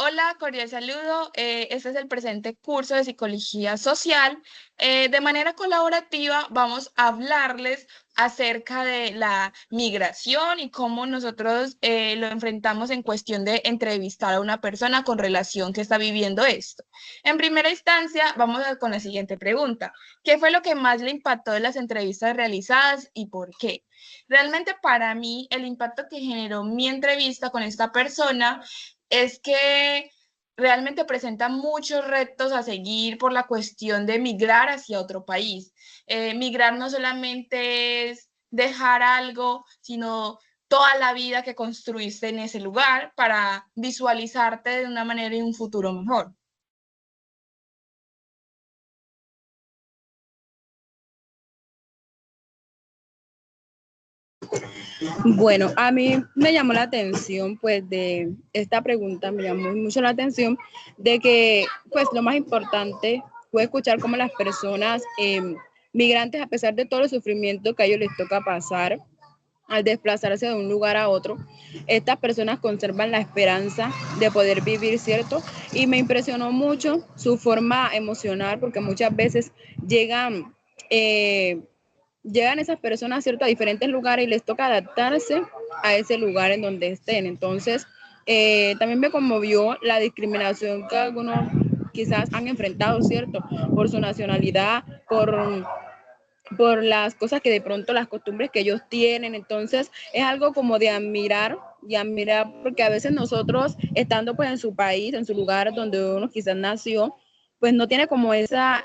Hola, cordial saludo. Este es el presente curso de Psicología Social. De manera colaborativa vamos a hablarles acerca de la migración y cómo nosotros lo enfrentamos en cuestión de entrevistar a una persona con relación que está viviendo esto. En primera instancia, con la siguiente pregunta. ¿Qué fue lo que más le impactó de las entrevistas realizadas y por qué? Realmente para mí el impacto que generó mi entrevista con esta persona es que realmente presenta muchos retos a seguir por la cuestión de migrar hacia otro país. Migrar no solamente es dejar algo, sino toda la vida que construiste en ese lugar para visualizarte de una manera y un futuro mejor. Bueno, a mí me llamó la atención, pues, de esta pregunta, me llamó mucho la atención de que, pues, lo más importante fue escuchar cómo las personas migrantes, a pesar de todo el sufrimiento que a ellos les toca pasar al desplazarse de un lugar a otro, estas personas conservan la esperanza de poder vivir, ¿cierto? Y me impresionó mucho su forma emocional, porque muchas veces llegan... Eh, llegan esas personas, ¿cierto?, a diferentes lugares y les toca adaptarse a ese lugar en donde estén. Entonces, también me conmovió la discriminación que algunos quizás han enfrentado, ¿cierto?, por su nacionalidad, por las cosas que de pronto, las costumbres que ellos tienen. Entonces, es algo como de admirar y admirar, porque a veces nosotros, estando pues en su país, en su lugar donde uno quizás nació, pues no tiene como esa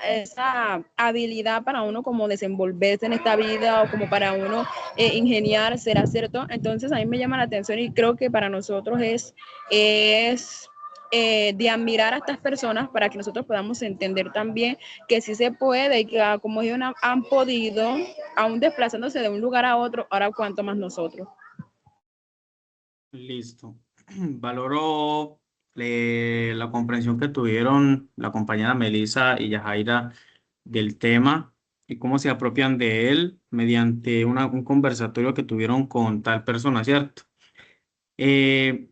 habilidad para uno como desenvolverse en esta vida o como para uno ingeniarse, ¿cierto? Entonces a mí me llama la atención y creo que para nosotros es de admirar a estas personas para que nosotros podamos entender también que sí se puede y que como ellos han podido, aún desplazándose de un lugar a otro, ahora cuánto más nosotros. Listo. Valoro la comprensión que tuvieron la compañera Melissa y Yajaira del tema y cómo se apropian de él mediante un conversatorio que tuvieron con tal persona, ¿cierto? Eh,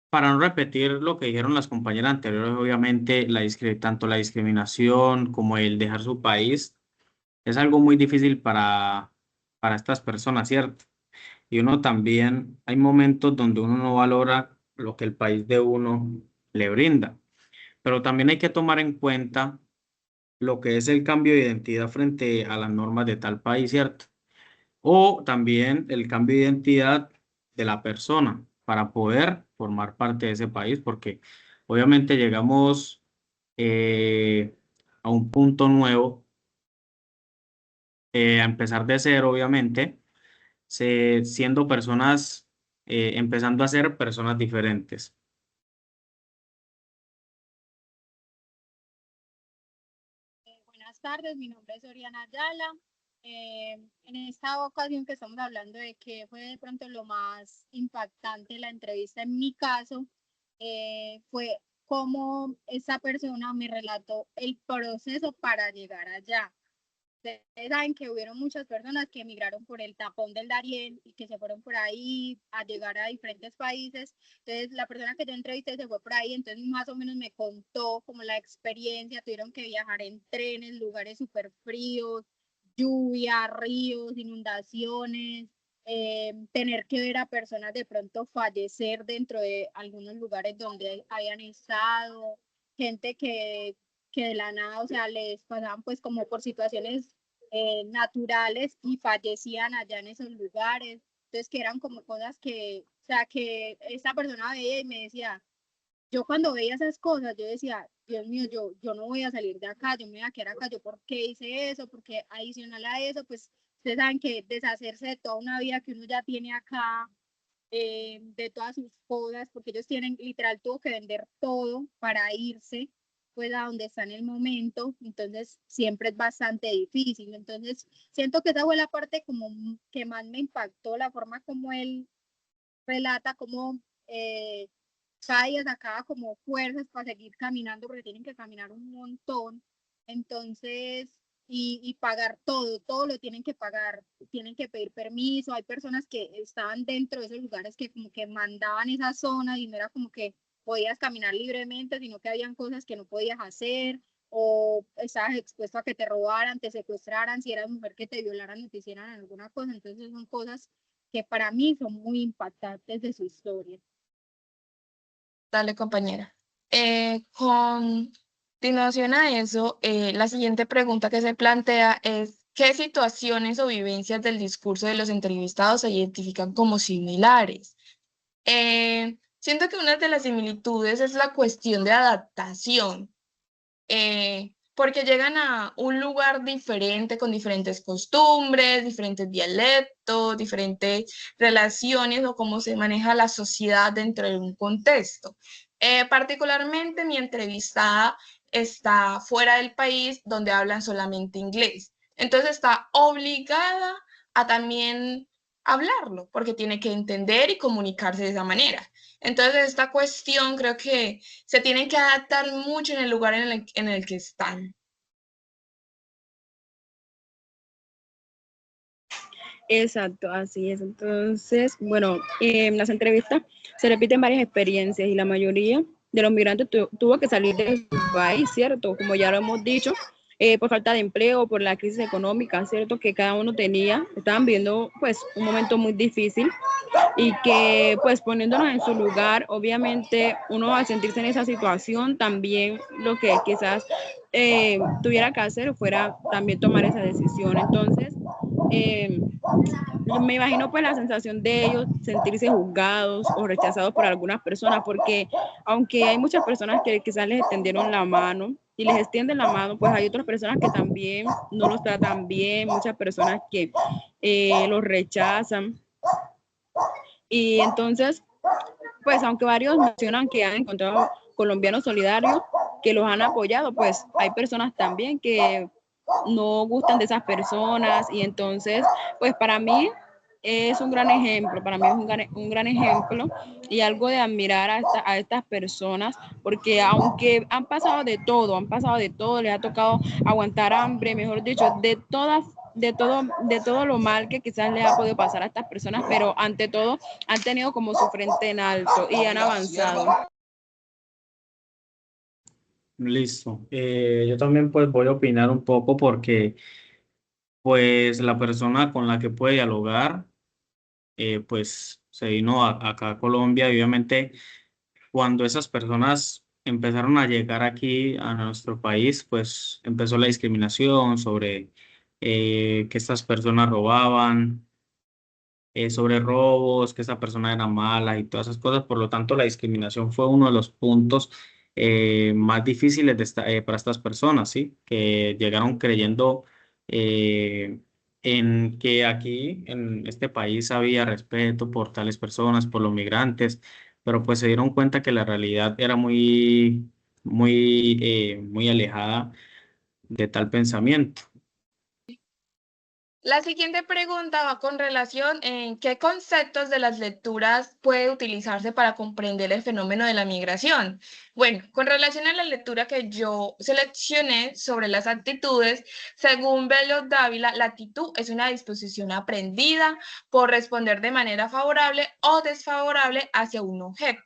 para no repetir lo que dijeron las compañeras anteriores, obviamente tanto la discriminación como el dejar su país es algo muy difícil para estas personas, ¿cierto? Y uno también, hay momentos donde uno no valora lo que el país de uno le brinda, pero también hay que tomar en cuenta lo que es el cambio de identidad frente a las normas de tal país, ¿cierto? O también el cambio de identidad de la persona para poder formar parte de ese país, porque obviamente llegamos a un punto nuevo, a empezar de cero, obviamente siendo personas, empezando a ser personas diferentes. Buenas tardes, mi nombre es Oriana Ayala. En esta ocasión que estamos hablando de qué fue de pronto lo más impactante de la entrevista en mi caso, fue cómo esa persona me relató el proceso para llegar allá. Ustedes saben que hubieron muchas personas que emigraron por el tapón del Darién y que se fueron por ahí a llegar a diferentes países. Entonces, la persona que yo entrevisté se fue por ahí, entonces más o menos me contó como la experiencia, tuvieron que viajar en trenes, lugares súper fríos, lluvia, ríos, inundaciones, tener que ver a personas de pronto fallecer dentro de algunos lugares donde habían estado, gente que de la nada, o sea, les pasaban pues como por situaciones naturales y fallecían allá en esos lugares. Entonces, que eran como cosas que, o sea, que esa persona veía y me decía, yo cuando veía esas cosas, yo decía, Dios mío, yo no voy a salir de acá, yo me voy a quedar acá, yo por qué hice eso, porque adicional a eso, pues ustedes saben que deshacerse de toda una vida que uno ya tiene acá, de todas sus cosas, porque ellos tienen, literal, tuvo que vender todo para irse, pues a donde está en el momento, entonces siempre es bastante difícil. Entonces, siento que esa fue la parte como que más me impactó, la forma como él relata, como cada día sacaba como fuerzas para seguir caminando, porque tienen que caminar un montón. Entonces, y pagar todo, todo lo tienen que pagar, tienen que pedir permiso. Hay personas que estaban dentro de esos lugares que como que mandaban esa zona y no era como que podías caminar libremente, sino que habían cosas que no podías hacer, o estabas expuesto a que te robaran, te secuestraran, si eras mujer que te violaran o te hicieran alguna cosa. Entonces son cosas que para mí son muy impactantes de su historia. Dale, compañera. Con continuación a eso, la siguiente pregunta que se plantea es, ¿qué situaciones o vivencias del discurso de los entrevistados se identifican como similares? Siento que una de las similitudes es la cuestión de adaptación, porque llegan a un lugar diferente, con diferentes costumbres, diferentes dialectos, diferentes relaciones o cómo se maneja la sociedad dentro de un contexto. Particularmente mi entrevistada está fuera del país donde hablan solamente inglés. Entonces está obligada a también hablarlo, porque tiene que entender y comunicarse de esa manera. Entonces esta cuestión creo que se tienen que adaptar mucho en el lugar en el que están. Exacto, así es. Entonces, bueno, en las entrevistas se repiten varias experiencias y la mayoría de los migrantes tuvo que salir de su país, ¿cierto? Como ya lo hemos dicho, por falta de empleo, por la crisis económica, ¿cierto? Que cada uno tenía, estaban viendo pues un momento muy difícil y que pues poniéndonos en su lugar, obviamente uno al sentirse en esa situación también lo que quizás tuviera que hacer fuera también tomar esa decisión. Entonces, me imagino pues la sensación de ellos sentirse juzgados o rechazados por algunas personas, porque aunque hay muchas personas que quizás les extendieron la mano y les extienden la mano, pues hay otras personas que también no los tratan bien, muchas personas que los rechazan. Y entonces, pues aunque varios mencionan que han encontrado colombianos solidarios que los han apoyado, pues hay personas también que no gustan de esas personas y entonces, pues para mí es un gran ejemplo, para mí es un gran ejemplo y algo de admirar a estas personas, porque aunque han pasado de todo, les ha tocado aguantar hambre, mejor dicho, de todo lo mal que quizás les ha podido pasar a estas personas, pero ante todo han tenido como su frente en alto y han avanzado. Listo. Yo también pues voy a opinar un poco porque pues la persona con la que puede dialogar pues se vino acá a Colombia y obviamente cuando esas personas empezaron a llegar aquí a nuestro país, pues empezó la discriminación sobre que estas personas robaban, sobre robos, que esa persona era mala y todas esas cosas. Por lo tanto, la discriminación fue uno de los puntos más difíciles para estas personas, ¿sí? Que llegaron creyendo eh, en que aquí, en este país, había respeto por tales personas, por los migrantes, pero pues se dieron cuenta que la realidad era muy alejada de tal pensamiento. La siguiente pregunta va con relación en qué conceptos de las lecturas puede utilizarse para comprender el fenómeno de la migración. Bueno, con relación a la lectura que yo seleccioné sobre las actitudes, según Bello Dávila, la actitud es una disposición aprendida por responder de manera favorable o desfavorable hacia un objeto,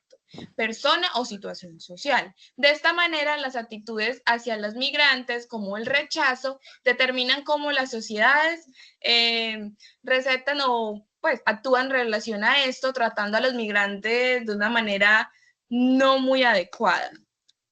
persona o situación social. De esta manera, las actitudes hacia los migrantes, como el rechazo, determinan cómo las sociedades recetan o pues actúan en relación a esto, tratando a los migrantes de una manera no muy adecuada.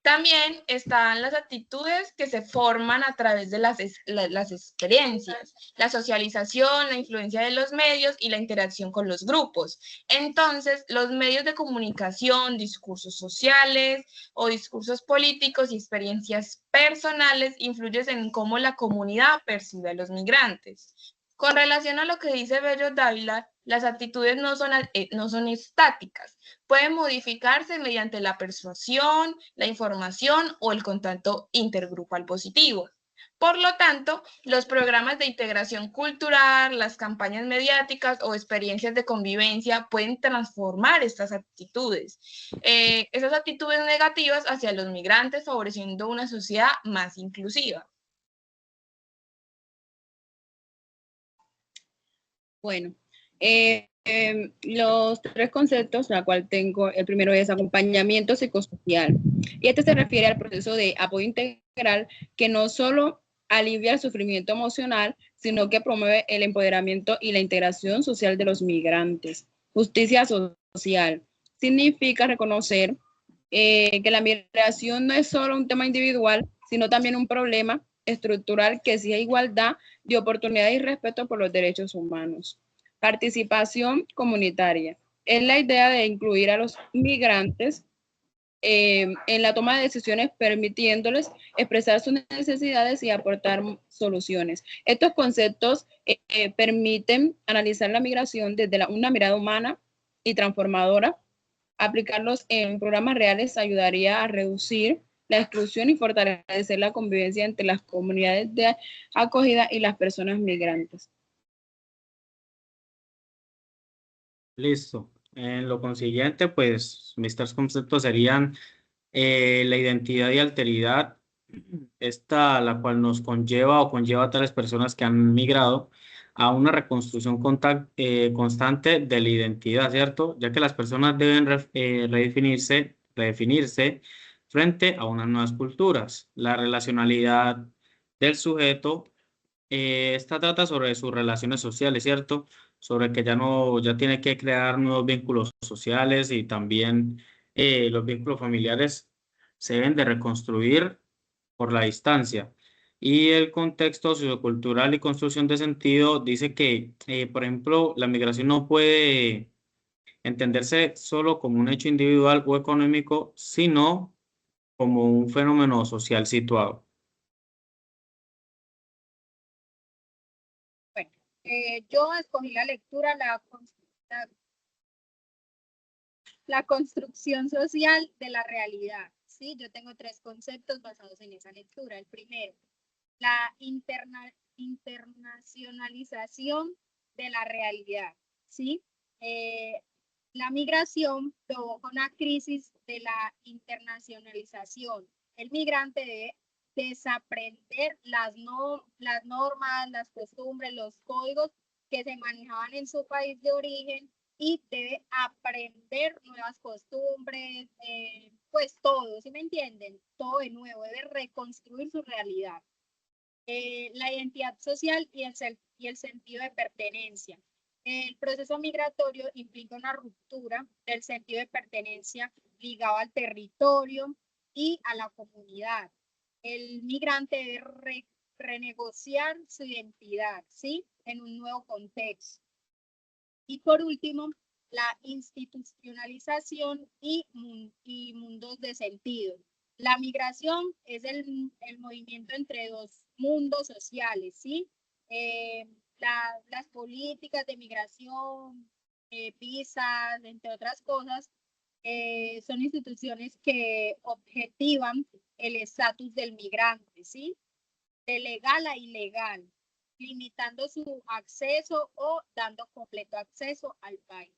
También están las actitudes que se forman a través de las experiencias, la socialización, la influencia de los medios y la interacción con los grupos. Entonces, los medios de comunicación, discursos sociales o discursos políticos y experiencias personales influyen en cómo la comunidad percibe a los migrantes. Con relación a lo que dice Bello Dávila, las actitudes no son estáticas, pueden modificarse mediante la persuasión, la información o el contacto intergrupal positivo. Por lo tanto, los programas de integración cultural, las campañas mediáticas o experiencias de convivencia pueden transformar estas actitudes. Esas actitudes negativas hacia los migrantes, favoreciendo una sociedad más inclusiva. Bueno, Los tres conceptos, la cual tengo, el primero es acompañamiento psicosocial. Y este se refiere al proceso de apoyo integral que no solo alivia el sufrimiento emocional, sino que promueve el empoderamiento y la integración social de los migrantes. Justicia social significa reconocer que la migración no es solo un tema individual, sino también un problema estructural que exige igualdad de oportunidades y respeto por los derechos humanos. Participación comunitaria. Es la idea de incluir a los migrantes en la toma de decisiones, permitiéndoles expresar sus necesidades y aportar soluciones. Estos conceptos permiten analizar la migración desde una mirada humana y transformadora. Aplicarlos en programas reales ayudaría a reducir la exclusión y fortalecer la convivencia entre las comunidades de acogida y las personas migrantes. Listo. En lo consiguiente, pues mis tres conceptos serían la identidad y alteridad, esta la cual nos conlleva o conlleva a tales personas que han migrado a una reconstrucción constante de la identidad, ¿cierto? Ya que las personas deben redefinirse frente a unas nuevas culturas. La relacionalidad del sujeto, esta trata sobre sus relaciones sociales, ¿cierto? Sobre que ya tiene que crear nuevos vínculos sociales y también los vínculos familiares se deben de reconstruir por la distancia. Y el contexto sociocultural y construcción de sentido dice que, por ejemplo, la migración no puede entenderse solo como un hecho individual o económico, sino como un fenómeno social situado. Bueno, yo escogí la lectura, la construcción social de la realidad. ¿Sí? Yo tengo tres conceptos basados en esa lectura. El primero, la internacionalización de la realidad. ¿Sí? La migración provoca una crisis de la internacionalización. El migrante debe desaprender las normas, las costumbres, los códigos que se manejaban en su país de origen y debe aprender nuevas costumbres, pues todo, ¿sí me entienden? Todo de nuevo, debe reconstruir su realidad. La identidad social y el sentido de pertenencia. El proceso migratorio implica una ruptura del sentido de pertenencia ligado al territorio y a la comunidad. El migrante debe renegociar su identidad, ¿sí? En un nuevo contexto. Y por último, la institucionalización y mundos de sentido. La migración es el movimiento entre dos mundos sociales, ¿sí? Las políticas de migración, visas, entre otras cosas, son instituciones que objetivan el estatus del migrante, ¿sí? De legal a ilegal, limitando su acceso o dando completo acceso al país.